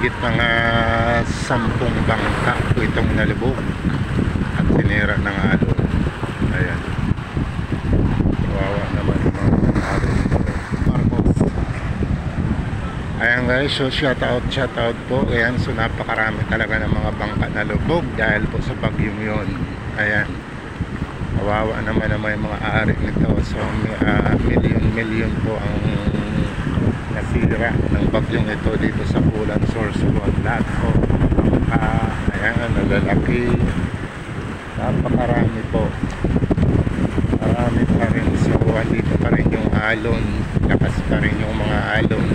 mahigit mga 10 bangka po itong nalubog at sinira ng alon. Ayan, kawawa naman yung mga alon. Ayan guys, so shout out po. Ayan, so napakarami talaga ng mga bangka na lubog dahil po sa bagyong yun. Ayan, kawawa naman yung mga ari nito. So million po ang nasira ng bagyong ito dito sa Bulan, Sorsogon. Lahat po bangka, ayan, nalalaki, napakarami po, marami pa rin. So dito pa rin yung alon, lakas pa rin yung mga alon,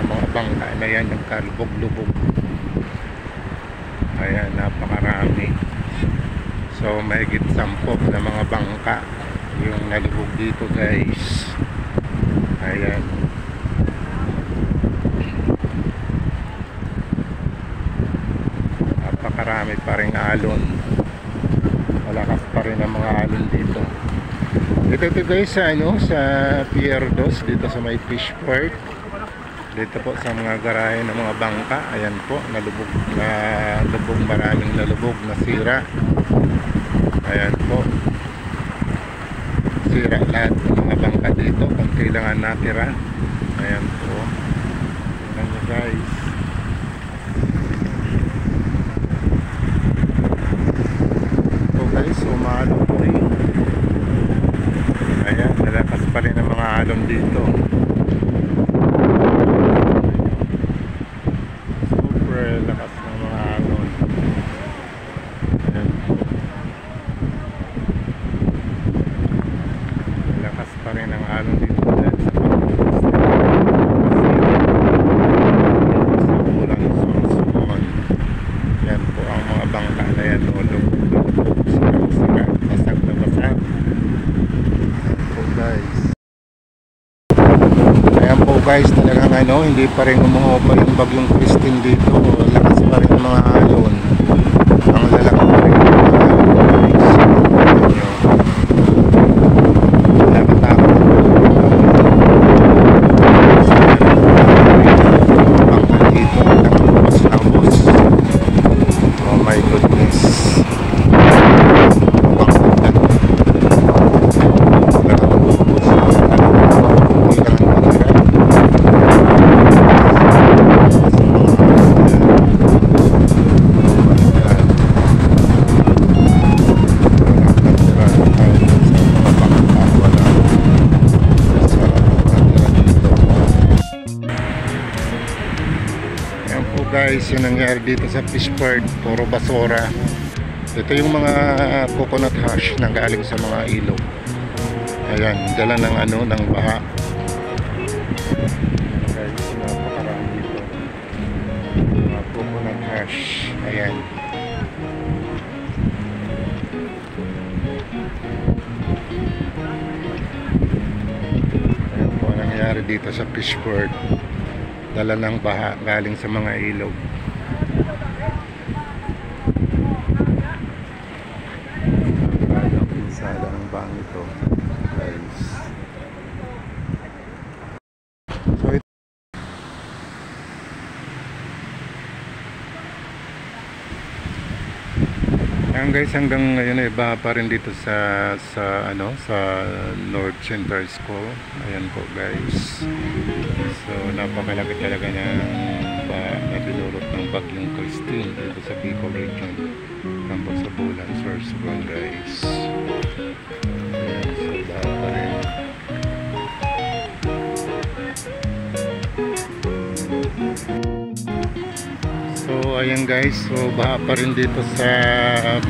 mga bangka na yan yung kalubog-lubog. Ayan, napakarami. So mahigit 10 na mga bangka yung nalubog dito guys. Ayan, napakarami pa rin alon, malakas pa rin ang mga alon dito. Ito guys sa sa Pier 2 dito sa may Fishport. Dito po sa mga garahe ng mga bangka. Ayan po, nalubog, maraming nalubog, nasira. Ayan po, sira lahat ng mga bangka dito, konti lang ang natira. Ayan po, tingnan nyo guys. So guys, umalo po eh. Ayan, nalakas pa rin ang mga alon dito. Lakas ng mga alon. Ayan. Lakas pa rin ang alon dito dahil sa Bulan, Sorsogon. Yan po ang mga bangka na yan, basag na basag. Ayan po guys. Ayan po guys, talagang hindi pa rin umuopa yung bagyong Christine dito. Lakas pa rin ang mga alon. Ang lalaki pa rin ang mga alon guys. Nakakatakot bangka dito, nakakabos. Oh my goodness. Guys, yung nangyari dito sa Fishport, puro basura. Ito yung mga coconut hash na galing sa mga ilog. Ayan, dala ng ng baha. Guys, napakarami dito mga coconut hash. Ayan, ayan po ang nangyari dito sa Fishport. Dala ng baha galing sa mga ilog. Pinsala ang bahang ito guys. So ayan guys, hanggang ngayon baha pa rin dito sa North Central School. Ayan po guys. So napakalaki talaga ng baha na binulot ng bagyong Christine dito sa Bicol region ng sa Bulan, Sorsogon guys. Ayan, so baha pa rin. So ayan guys, so baha pa rin dito sa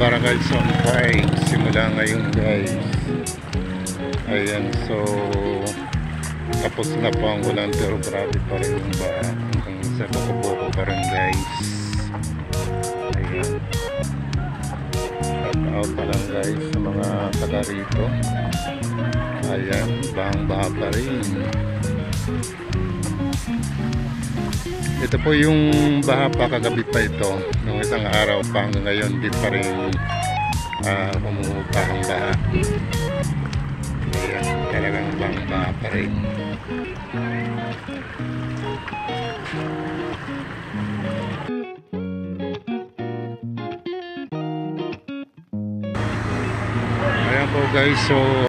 Barangay Zone 5 simula ngayon guys. Ayan, so tapos na po ang ulan pero grabe pa rin yung baha hanggang sa Boko-Boko pa rin guys. Ayan, shout out pa lang guys sa mga taga rito. Ayan, bahang-baha pa rin. Ito po yung baha pa kagabi pa ito. Nung isang araw pa hanggang ngayon di pa rin humuhupa ang baha. Ayan, talagang bahang-baha pa rin. guys. So